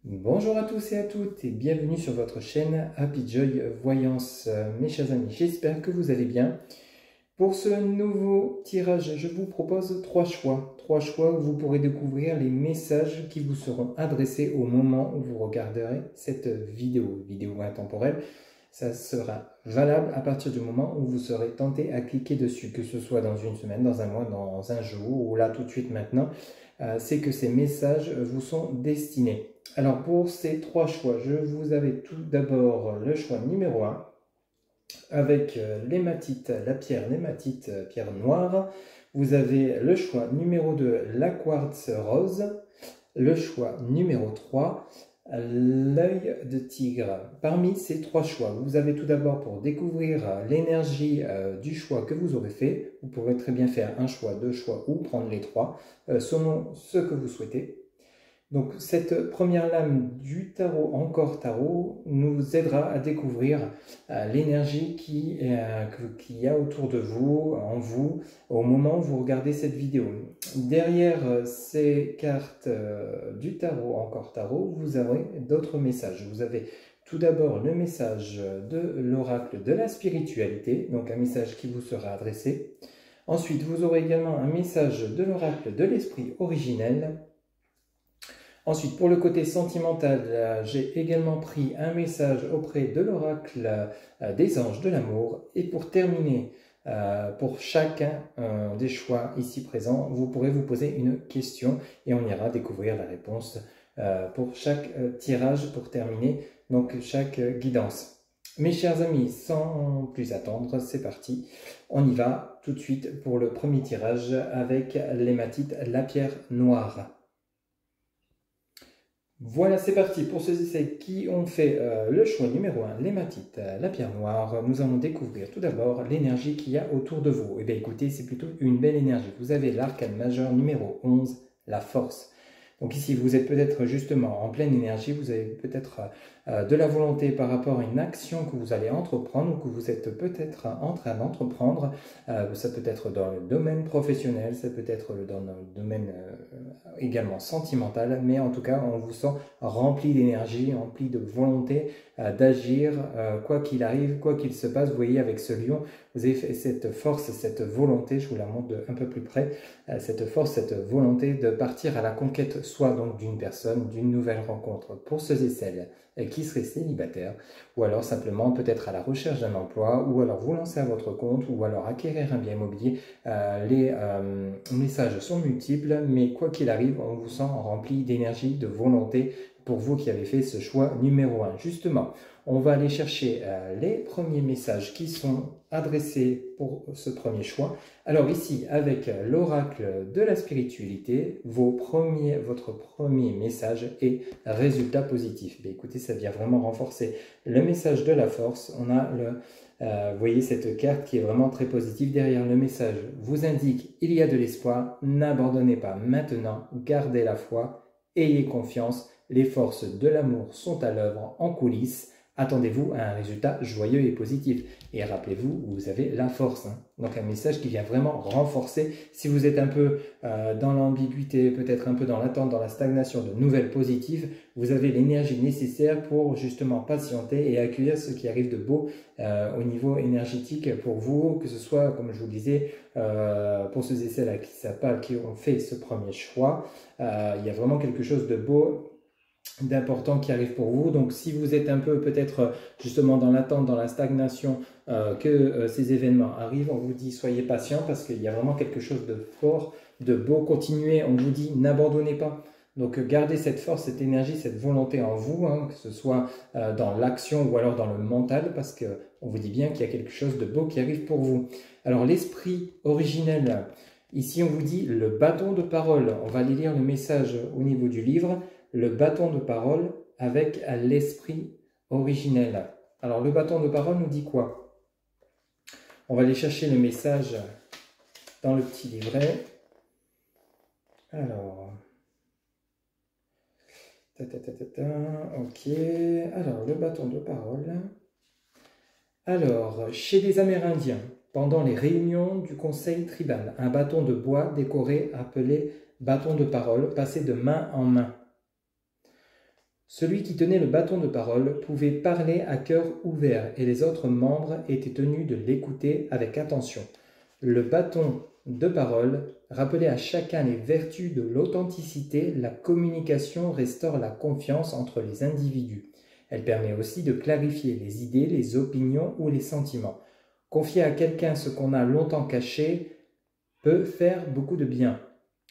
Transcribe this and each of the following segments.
Bonjour à tous et à toutes et bienvenue sur votre chaîne Happy Joy Voyance. Mes chers amis, j'espère que vous allez bien. Pour ce nouveau tirage, je vous propose trois choix où vous pourrez découvrir les messages qui vous seront adressés au moment où vous regarderez cette vidéo intemporelle. Ça sera valable à partir du moment où vous serez tenté à cliquer dessus, que ce soit dans une semaine, dans un mois, dans un jour ou là tout de suite maintenant. C'est que ces messages vous sont destinés. Alors pour ces trois choix, je vous avais tout d'abord le choix numéro 1 avec l'hématite, la pierre l'hématite, pierre noire. Vous avez le choix numéro 2, la quartz rose. Le choix numéro 3, l'œil de tigre. Parmi ces trois choix, vous avez tout d'abord pour découvrir l'énergie du choix que vous aurez fait. Vous pourrez très bien faire un choix, deux choix ou prendre les trois selon ce que vous souhaitez. Donc cette première lame du tarot, encore tarot, nous aidera à découvrir l'énergie qu'il y a autour de vous, en vous, au moment où vous regardez cette vidéo. Derrière ces cartes du tarot, encore tarot, vous aurez d'autres messages. Vous avez tout d'abord le message de l'oracle de la spiritualité, donc un message qui vous sera adressé. Ensuite, vous aurez également un message de l'oracle de l'esprit originel. Ensuite, pour le côté sentimental, j'ai également pris un message auprès de l'oracle des anges de l'amour. Et pour terminer, pour chacun des choix ici présents, vous pourrez vous poser une question et on ira découvrir la réponse pour chaque tirage pour terminer, donc chaque guidance. Mes chers amis, sans plus attendre, c'est parti. On y va tout de suite pour le premier tirage avec l'hématite, la pierre noire. Voilà, c'est parti. Pour ceux et celles qui ont fait le choix numéro 1, l'hématite, la pierre noire, nous allons découvrir tout d'abord l'énergie qu'il y a autour de vous. Eh bien écoutez, c'est plutôt une belle énergie. Vous avez l'arcane majeur numéro 11, la force. Donc ici, vous êtes peut-être justement en pleine énergie, vous avez peut-être de la volonté par rapport à une action que vous allez entreprendre ou que vous êtes peut-être en train d'entreprendre. Ça peut être dans le domaine professionnel, ça peut être dans le domaine également sentimental, mais en tout cas, on vous sent rempli d'énergie, rempli de volonté d'agir, quoi qu'il arrive, quoi qu'il se passe. Vous voyez, avec ce lion, vous avez cette force, cette volonté, je vous la montre un peu plus près, cette force, cette volonté de partir à la conquête, soit donc d'une personne, d'une nouvelle rencontre, pour ceux et celles qui seraient célibataires, ou alors simplement peut-être à la recherche d'un emploi, ou alors vous lancer à votre compte, ou alors acquérir un bien immobilier. Les messages sont multiples, mais quoi qu'il arrive, on vous sent rempli d'énergie, de volonté, pour vous qui avez fait ce choix numéro 1. Justement, on va aller chercher les premiers messages qui sont adressés pour ce premier choix. Alors ici, avec l'oracle de la spiritualité, votre premier message est résultat positif. Bien, écoutez, ça vient vraiment renforcer le message de la force. On a vous voyez cette carte qui est vraiment très positive. Derrière le message vous indique « Il y a de l'espoir, n'abandonnez pas maintenant, gardez la foi, ayez confiance, les forces de l'amour sont à l'œuvre en coulisses. Attendez-vous à un résultat joyeux et positif. » Et rappelez-vous, vous avez la force. Donc un message qui vient vraiment renforcer. Si vous êtes un peu dans l'ambiguïté, peut-être un peu dans l'attente, dans la stagnation de nouvelles positives, vous avez l'énergie nécessaire pour justement patienter et accueillir ce qui arrive de beau au niveau énergétique pour vous, que ce soit, comme je vous le disais, pour ceux et celles qui ont fait ce premier choix. Il y a vraiment quelque chose de beau, d'important qui arrive pour vous. Donc si vous êtes un peu peut-être justement dans l'attente, dans la stagnation, que ces événements arrivent, on vous dit soyez patient parce qu'il y a vraiment quelque chose de fort, de beau. Continuez, on vous dit n'abandonnez pas. Donc gardez cette force, cette énergie, cette volonté en vous, que ce soit dans l'action ou alors dans le mental, parce qu'on vous dit bien qu'il y a quelque chose de beau qui arrive pour vous. Alors l'esprit originel, ici on vous dit le bâton de parole. On va aller lire le message au niveau du livre. Le bâton de parole avec l'esprit originel. Alors le bâton de parole nous dit quoi? On va aller chercher le message dans le petit livret. Alors, ok. Alors le bâton de parole. Alors, chez les Amérindiens, pendant les réunions du conseil tribal. Un bâton de bois décoré appelé bâton de parole passait de main en main. Celui qui tenait le bâton de parole pouvait parler à cœur ouvert et les autres membres étaient tenus de l'écouter avec attention. Le bâton de parole rappelait à chacun les vertus de l'authenticité. La communication restaure la confiance entre les individus. Elle permet aussi de clarifier les idées, les opinions ou les sentiments. Confier à quelqu'un ce qu'on a longtemps caché peut faire beaucoup de bien.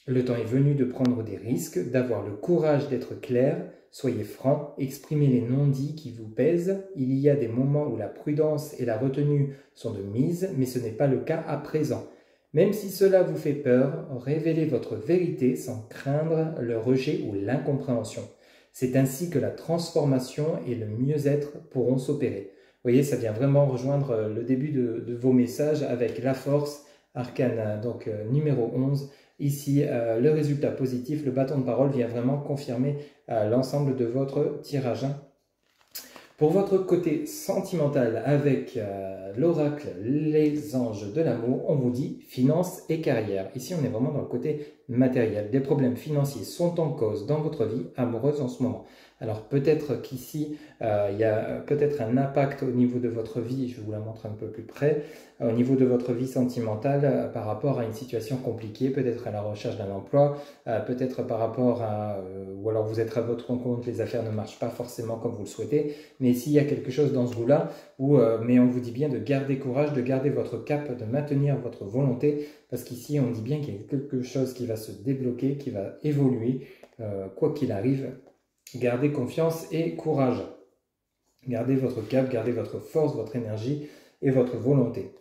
Le temps est venu de prendre des risques, d'avoir le courage d'être clair. Soyez franc, exprimez les non-dits qui vous pèsent. Il y a des moments où la prudence et la retenue sont de mise, mais ce n'est pas le cas à présent. Même si cela vous fait peur, révélez votre vérité sans craindre le rejet ou l'incompréhension. C'est ainsi que la transformation et le mieux-être pourront s'opérer. Vous voyez, ça vient vraiment rejoindre le début de vos messages avec la force, arcane donc numéro 11. Ici, le résultat positif, le bâton de parole vient vraiment confirmer l'ensemble de votre tirage. Pour votre côté sentimental, avec l'oracle Les Anges de l'amour, on vous dit finances et carrière. Ici, on est vraiment dans le côté matériel. Des problèmes financiers sont en cause dans votre vie amoureuse en ce moment. Alors peut-être qu'ici, il y a peut-être un impact au niveau de votre vie, je vais vous la montrer un peu plus près, au niveau de votre vie sentimentale par rapport à une situation compliquée, peut-être à la recherche d'un emploi, peut-être par rapport à, ou alors vous êtes à votre compte, les affaires ne marchent pas forcément comme vous le souhaitez, mais s'il y a quelque chose dans ce goût-là, mais on vous dit bien de garder courage, de garder votre cap, de maintenir votre volonté, parce qu'ici on dit bien qu'il y a quelque chose qui va se débloquer, qui va évoluer, quoi qu'il arrive. Gardez confiance et courage. Gardez votre cap, gardez votre force, votre énergie et votre volonté.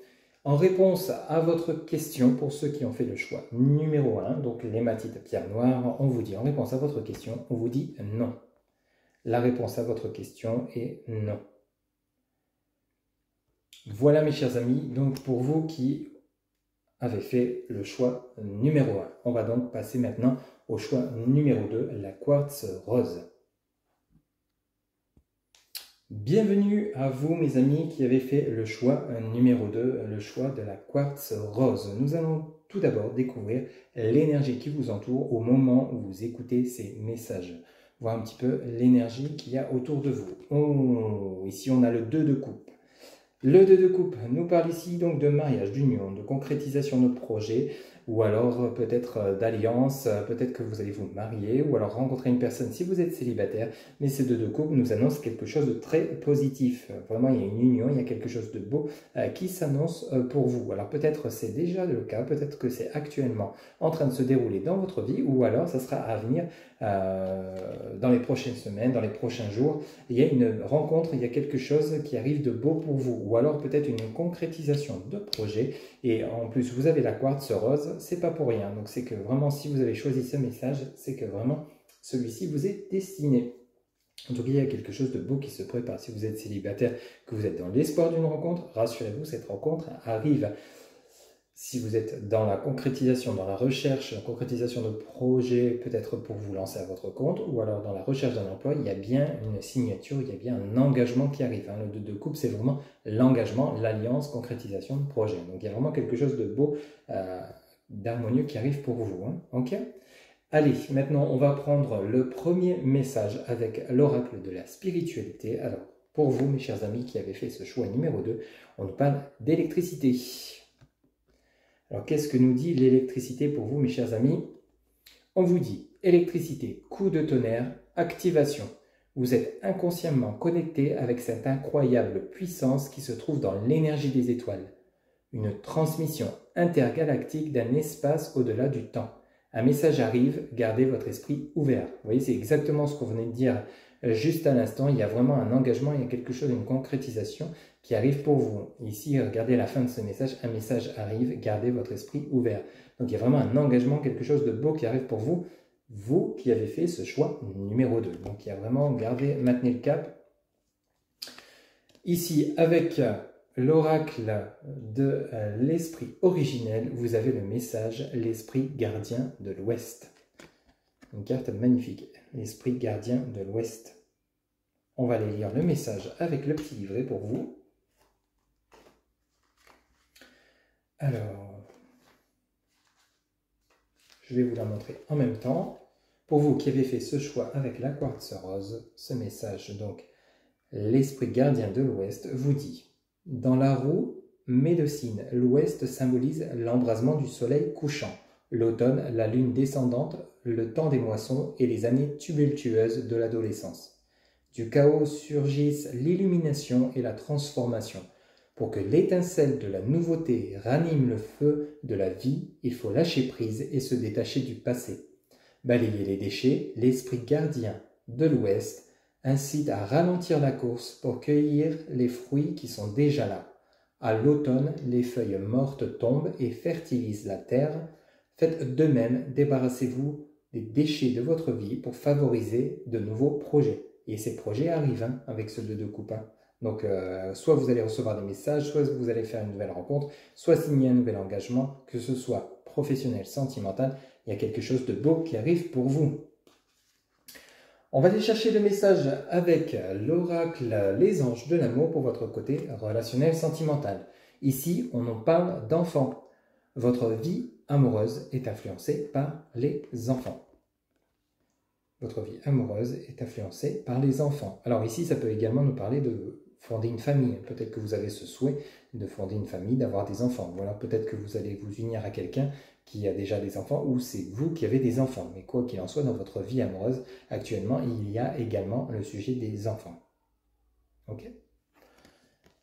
En réponse à votre question, pour ceux qui ont fait le choix numéro 1, donc l'hématite pierre noire, on vous dit en réponse à votre question, on vous dit non. La réponse à votre question est non. Voilà mes chers amis, donc pour vous qui avez fait le choix numéro 1. On va donc passer maintenant au choix numéro 2, la quartz rose. Bienvenue à vous mes amis qui avez fait le choix numéro 2, le choix de la quartz rose. Nous allons tout d'abord découvrir l'énergie qui vous entoure au moment où vous écoutez ces messages. Voir un petit peu l'énergie qu'il y a autour de vous. Oh, ici on a le 2 de coupe. Le 2 de coupe nous parle ici donc de mariage, d'union, de concrétisation de projet, ou alors peut-être d'alliance, peut-être que vous allez vous marier, ou alors rencontrer une personne si vous êtes célibataire. Mais ces 2 de coupe nous annoncent quelque chose de très positif. Vraiment, il y a une union, il y a quelque chose de beau qui s'annonce pour vous. Alors peut-être c'est déjà le cas, peut-être que c'est actuellement en train de se dérouler dans votre vie, ou alors ça sera à venir dans les prochaines semaines, dans les prochains jours. Il y a une rencontre, il y a quelque chose qui arrive de beau pour vous, ou alors peut-être une concrétisation de projet, et en plus vous avez la quartz rose, c'est pas pour rien. Donc c'est que vraiment si vous avez choisi ce message, c'est que vraiment celui-ci vous est destiné. En tout cas, il y a quelque chose de beau qui se prépare. Si vous êtes célibataire, que vous êtes dans l'espoir d'une rencontre, rassurez-vous, cette rencontre arrive. Si vous êtes dans la concrétisation, dans la recherche, la concrétisation de projets, peut-être pour vous lancer à votre compte, ou alors dans la recherche d'un emploi, il y a bien une signature, il y a bien un engagement qui arrive. Le 2 de coupe, c'est vraiment l'engagement, l'alliance, concrétisation de projet. Donc il y a vraiment quelque chose de beau, d'harmonieux qui arrive pour vous. Ok ? Allez, maintenant on va prendre le premier message avec l'oracle de la spiritualité. Alors, pour vous, mes chers amis qui avez fait ce choix numéro 2, on nous parle d'électricité. Alors, qu'est-ce que nous dit l'électricité pour vous, mes chers amis? On vous dit électricité, coup de tonnerre, activation. Vous êtes inconsciemment connecté avec cette incroyable puissance qui se trouve dans l'énergie des étoiles. Une transmission intergalactique d'un espace au-delà du temps. Un message arrive, gardez votre esprit ouvert. Vous voyez, c'est exactement ce qu'on venait de dire juste à l'instant. Il y a vraiment un engagement, il y a quelque chose, une concrétisation qui arrive pour vous. Ici, regardez la fin de ce message, un message arrive, gardez votre esprit ouvert. Donc il y a vraiment un engagement, quelque chose de beau qui arrive pour vous, vous qui avez fait ce choix numéro 2. Donc il y a vraiment, gardez, maintenez le cap. Ici, avec l'oracle de l'esprit originel, vous avez le message, l'esprit gardien de l'Ouest. Une carte magnifique, l'esprit gardien de l'Ouest. On va aller lire le message avec le petit livret pour vous. Alors, je vais vous la montrer en même temps. Pour vous qui avez fait ce choix avec la quartz rose, ce message, donc, l'esprit gardien de l'Ouest vous dit: dans la roue médecine, l'Ouest symbolise l'embrasement du soleil couchant, l'automne, la lune descendante, le temps des moissons et les années tumultueuses de l'adolescence. Du chaos surgissent l'illumination et la transformation. Pour que l'étincelle de la nouveauté ranime le feu de la vie, il faut lâcher prise et se détacher du passé. Balayer les déchets, l'esprit gardien de l'Ouest incite à ralentir la course pour cueillir les fruits qui sont déjà là. À l'automne, les feuilles mortes tombent et fertilisent la terre. Faites de même, débarrassez-vous des déchets de votre vie pour favoriser de nouveaux projets. Et ces projets arrivent avec ce 2 de coupe. Donc, soit vous allez recevoir des messages, soit vous allez faire une nouvelle rencontre, soit signer un nouvel engagement, que ce soit professionnel, sentimental. Il y a quelque chose de beau qui arrive pour vous. On va aller chercher le message avec l'oracle Les Anges de l'amour pour votre côté relationnel sentimental. Ici, on en parle d'enfants. Votre vie amoureuse est influencée par les enfants. Votre vie amoureuse est influencée par les enfants. Alors ici, ça peut également nous parler de fonder une famille. Peut-être que vous avez ce souhait de fonder une famille, d'avoir des enfants. Ou alors peut-être que vous allez vous unir à quelqu'un qui a déjà des enfants, ou c'est vous qui avez des enfants. Mais quoi qu'il en soit, dans votre vie amoureuse, actuellement, il y a également le sujet des enfants. Ok?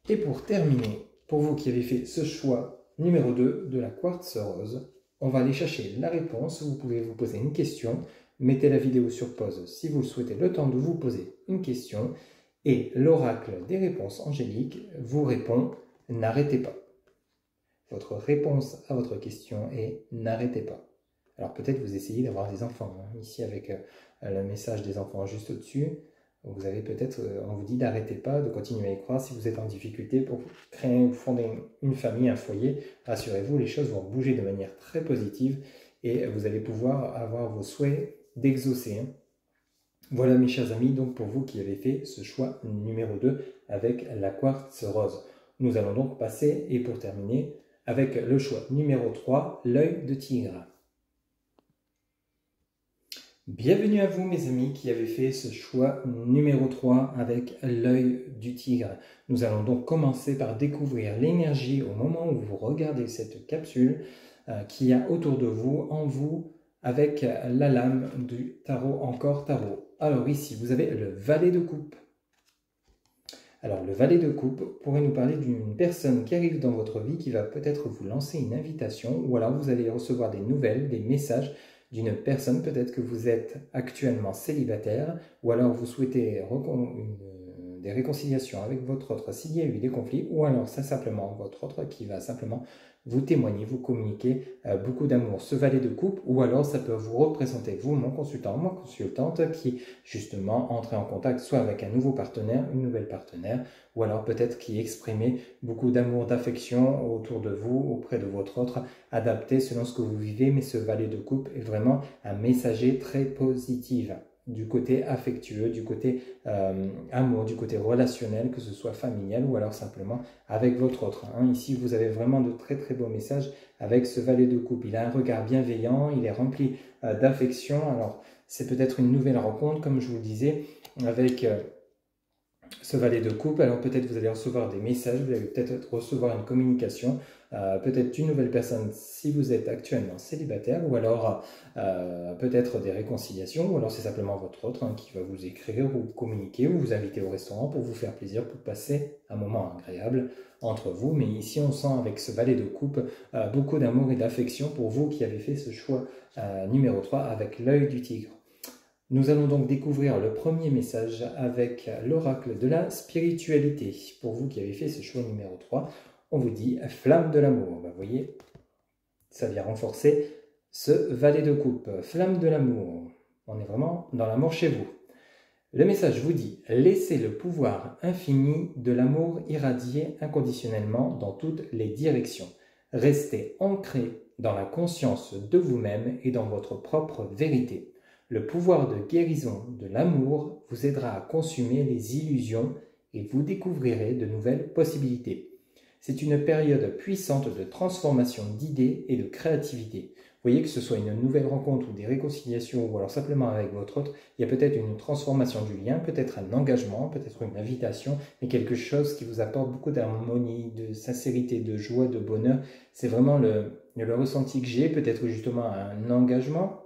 Et pour terminer, pour vous qui avez fait ce choix numéro 2 de la quartz rose, on va aller chercher la réponse. Vous pouvez vous poser une question. Mettez la vidéo sur pause si vous le souhaitez, le temps de vous poser une question. Et l'oracle des réponses angéliques vous répond « N'arrêtez pas ». Votre réponse à votre question est « N'arrêtez pas ». Alors peut-être vous essayez d'avoir des enfants. Ici avec le message des enfants juste au-dessus, vous avez peut-être, on vous dit d'arrêter pas, de continuer à y croire. Si vous êtes en difficulté pour créer, fonder une famille, un foyer, rassurez-vous, les choses vont bouger de manière très positive et vous allez pouvoir avoir vos souhaits d'exaucer. Voilà mes chers amis, donc pour vous qui avez fait ce choix numéro 2 avec la quartz rose. Nous allons donc passer, et pour terminer, avec le choix numéro 3, l'œil de tigre. Bienvenue à vous mes amis qui avez fait ce choix numéro 3 avec l'œil du tigre. Nous allons donc commencer par découvrir l'énergie au moment où vous regardez cette capsule qu'il y a autour de vous, en vous, avec la lame du tarot, encore tarot. Alors ici, vous avez le valet de coupe. Alors le valet de coupe pourrait nous parler d'une personne qui arrive dans votre vie qui va peut-être vous lancer une invitation, ou alors vous allez recevoir des nouvelles, des messages d'une personne, peut-être que vous êtes actuellement célibataire, ou alors vous souhaitez des réconciliations avec votre autre s'il y a eu des conflits, ou alors c'est simplement votre autre qui va simplement vous témoigner, vous communiquer beaucoup d'amour. Ce valet de coupe, ou alors ça peut vous représenter, vous, mon consultant, mon consultante, qui justement entrait en contact soit avec un nouveau partenaire, une nouvelle partenaire, ou alors peut-être qui exprimait beaucoup d'amour, d'affection autour de vous, auprès de votre autre, adapté selon ce que vous vivez, mais ce valet de coupe est vraiment un messager très positif. Du côté affectueux, du côté amour, du côté relationnel, que ce soit familial ou alors simplement avec votre autre. Ici, vous avez vraiment de très très beaux messages avec ce valet de coupe. Il a un regard bienveillant, il est rempli d'affection. Alors, c'est peut-être une nouvelle rencontre, comme je vous le disais, avec ce valet de coupe. Alors peut-être vous allez recevoir des messages, vous allez peut-être recevoir une communication, peut-être d'une nouvelle personne si vous êtes actuellement célibataire, ou alors peut-être des réconciliations, ou alors c'est simplement votre autre qui va vous écrire ou communiquer ou vous inviter au restaurant pour vous faire plaisir, pour passer un moment agréable entre vous. Mais ici on sent avec ce valet de coupe beaucoup d'amour et d'affection pour vous qui avez fait ce choix numéro 3 avec l'œil du tigre. Nous allons donc découvrir le premier message avec l'oracle de la spiritualité. Pour vous qui avez fait ce choix numéro 3, on vous dit « Flamme de l'amour ». Vous voyez, ça vient renforcer ce valet de coupe. Flamme de l'amour. On est vraiment dans l'amour chez vous. Le message vous dit « Laissez le pouvoir infini de l'amour irradier inconditionnellement dans toutes les directions. Restez ancré dans la conscience de vous-même et dans votre propre vérité. Le pouvoir de guérison de l'amour vous aidera à consumer les illusions et vous découvrirez de nouvelles possibilités. C'est une période puissante de transformation d'idées et de créativité. Vous voyez que ce soit une nouvelle rencontre ou des réconciliations ou alors simplement avec votre autre, il y a peut-être une transformation du lien, peut-être un engagement, peut-être une invitation, mais quelque chose qui vous apporte beaucoup d'harmonie, de sincérité, de joie, de bonheur. C'est vraiment le ressenti que j'ai, peut-être justement un engagement,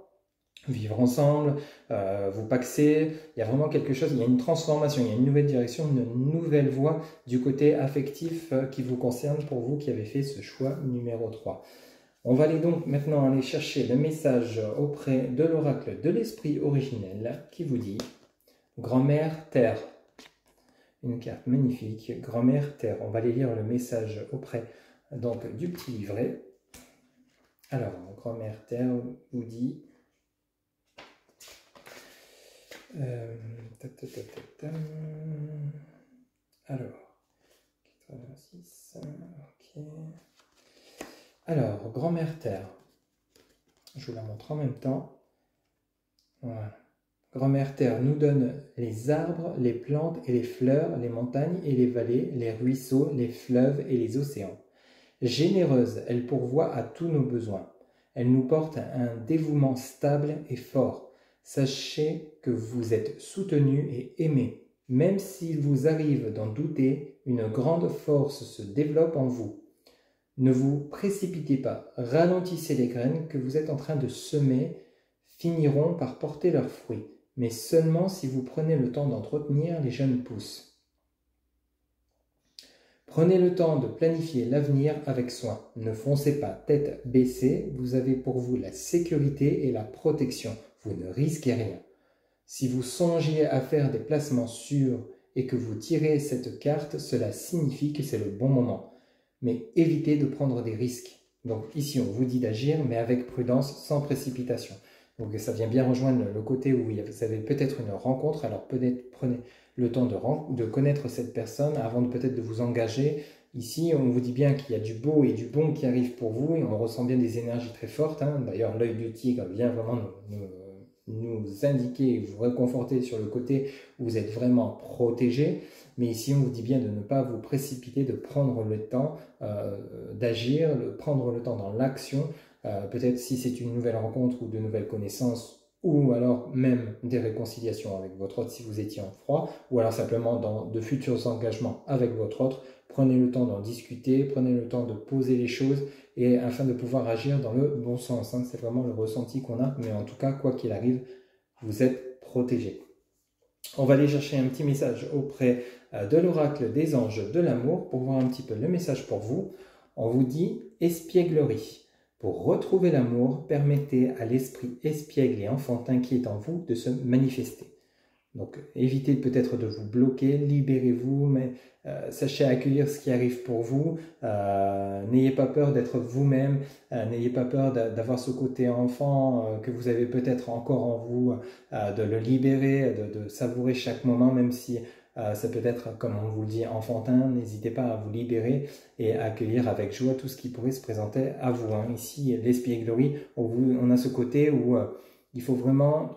vivre ensemble, vous paxer, il y a vraiment quelque chose, il y a une transformation, il y a une nouvelle direction, une nouvelle voie du côté affectif qui vous concerne pour vous qui avez fait ce choix numéro 3. On va aller donc maintenant aller chercher le message auprès de l'oracle de l'esprit originel qui vous dit Grand-mère Terre. Une carte magnifique, Grand-mère Terre. On va aller lire le message auprès donc du petit livret. Alors, Grand-mère Terre vous dit alors, 86, ok. Alors, Grand-mère Terre, je vous la montre en même temps. Voilà. Grand-mère Terre nous donne les arbres, les plantes et les fleurs, les montagnes et les vallées, les ruisseaux, les fleuves et les océans. Généreuse, elle pourvoit à tous nos besoins. Elle nous porte un dévouement stable et fort. Sachez que vous êtes soutenu et aimé. Même s'il vous arrive d'en douter, une grande force se développe en vous. Ne vous précipitez pas, ralentissez les graines que vous êtes en train de semer, finiront par porter leurs fruits, mais seulement si vous prenez le temps d'entretenir les jeunes pousses. Prenez le temps de planifier l'avenir avec soin. Ne foncez pas tête baissée, vous avez pour vous la sécurité et la protection. Vous ne risquez rien. Si vous songiez à faire des placements sûrs et que vous tirez cette carte, cela signifie que c'est le bon moment. Mais évitez de prendre des risques. Donc ici, on vous dit d'agir, mais avec prudence, sans précipitation. Donc ça vient bien rejoindre le côté où vous avez peut-être une rencontre, alors peut-être prenez le temps de connaître cette personne avant peut-être de vous engager. Ici, on vous dit bien qu'il y a du beau et du bon qui arrive pour vous, et on ressent bien des énergies très fortes. D'ailleurs, l'œil du tigre vient vraiment nous indiquer et vous réconforter sur le côté où vous êtes vraiment protégé. Mais ici, on vous dit bien de ne pas vous précipiter, de prendre le temps d'agir, de prendre le temps dans l'action. Peut-être si c'est une nouvelle rencontre ou de nouvelles connaissances, ou alors même des réconciliations avec votre autre si vous étiez en froid, ou alors simplement dans de futurs engagements avec votre autre, prenez le temps d'en discuter, prenez le temps de poser les choses, et afin de pouvoir agir dans le bon sens. C'est vraiment le ressenti qu'on a, mais en tout cas, quoi qu'il arrive, vous êtes protégé. On va aller chercher un petit message auprès de l'oracle des anges de l'amour pour voir un petit peu le message pour vous. On vous dit espièglerie. Pour retrouver l'amour, permettez à l'esprit espiègle et enfantin qui est en vous de se manifester. Donc évitez peut-être de vous bloquer, libérez-vous, mais sachez accueillir ce qui arrive pour vous. N'ayez pas peur d'être vous-même, n'ayez pas peur d'avoir ce côté enfant que vous avez peut-être encore en vous, de le libérer, de savourer chaque moment, même si ça peut être, comme on vous le dit, enfantin. N'hésitez pas à vous libérer et à accueillir avec joie tout ce qui pourrait se présenter à vous. Ici, l'espièglerie, on a ce côté où il faut vraiment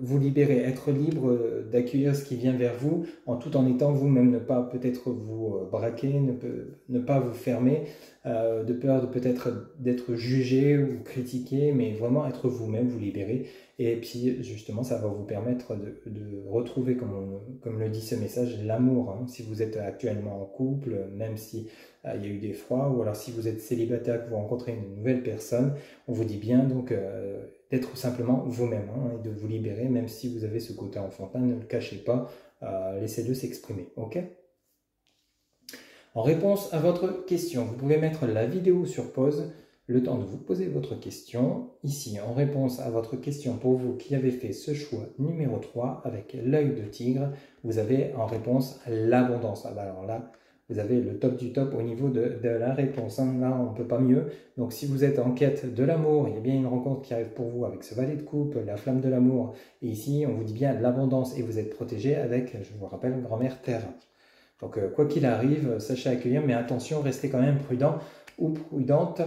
vous libérer, être libre d'accueillir ce qui vient vers vous, tout en étant vous-même, ne pas peut-être vous braquer, ne pas vous fermer, de peur de peut-être d'être jugé ou critiqué, mais vraiment être vous-même, vous libérer. Et puis justement, ça va vous permettre de retrouver, comme le dit ce message, l'amour. Si vous êtes actuellement en couple, même si il y a eu des froids, ou alors si vous êtes célibataire, que vous rencontrez une nouvelle personne, on vous dit bien donc d'être simplement vous-même et de vous libérer, même si vous avez ce côté enfantin, ne le cachez pas, laissez-le s'exprimer, ok? En réponse à votre question, vous pouvez mettre la vidéo sur pause, le temps de vous poser votre question. Ici, en réponse à votre question, pour vous qui avez fait ce choix numéro 3 avec l'œil de tigre, vous avez en réponse l'abondance. Alors là, vous avez le top du top au niveau de la réponse. Là, on ne peut pas mieux. Donc, si vous êtes en quête de l'amour, il y a bien une rencontre qui arrive pour vous avec ce valet de coupe, la flamme de l'amour. Et ici, on vous dit bien l'abondance et vous êtes protégé avec, je vous rappelle, grand-mère Terre. Donc, quoi qu'il arrive, sachez accueillir, mais attention, restez quand même prudent ou prudente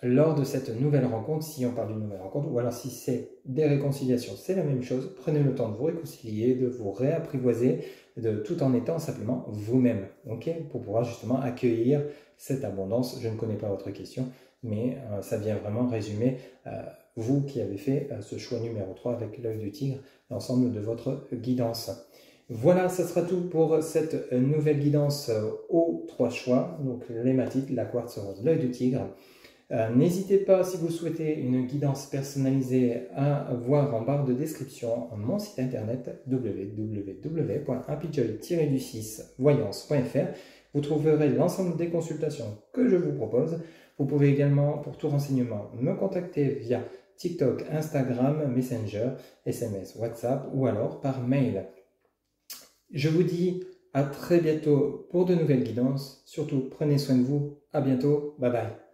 lors de cette nouvelle rencontre, si on parle d'une nouvelle rencontre, ou alors si c'est des réconciliations, c'est la même chose. Prenez le temps de vous réconcilier, de vous réapprivoiser, tout en étant simplement vous-même, ok, pour pouvoir justement accueillir cette abondance. Je ne connais pas votre question, mais ça vient vraiment résumer vous qui avez fait ce choix numéro 3 avec l'œil du tigre, l'ensemble de votre guidance. Voilà, ça sera tout pour cette nouvelle guidance aux 3 choix, donc l'hématite, la quartz rose, l'œil du tigre. N'hésitez pas, si vous souhaitez une guidance personnalisée, à voir en barre de description mon site internet www.happyjoy-voyance.fr. Vous trouverez l'ensemble des consultations que je vous propose. Vous pouvez également, pour tout renseignement, me contacter via TikTok, Instagram, Messenger, SMS, WhatsApp ou alors par mail. Je vous dis à très bientôt pour de nouvelles guidances. Surtout, prenez soin de vous. À bientôt. Bye bye.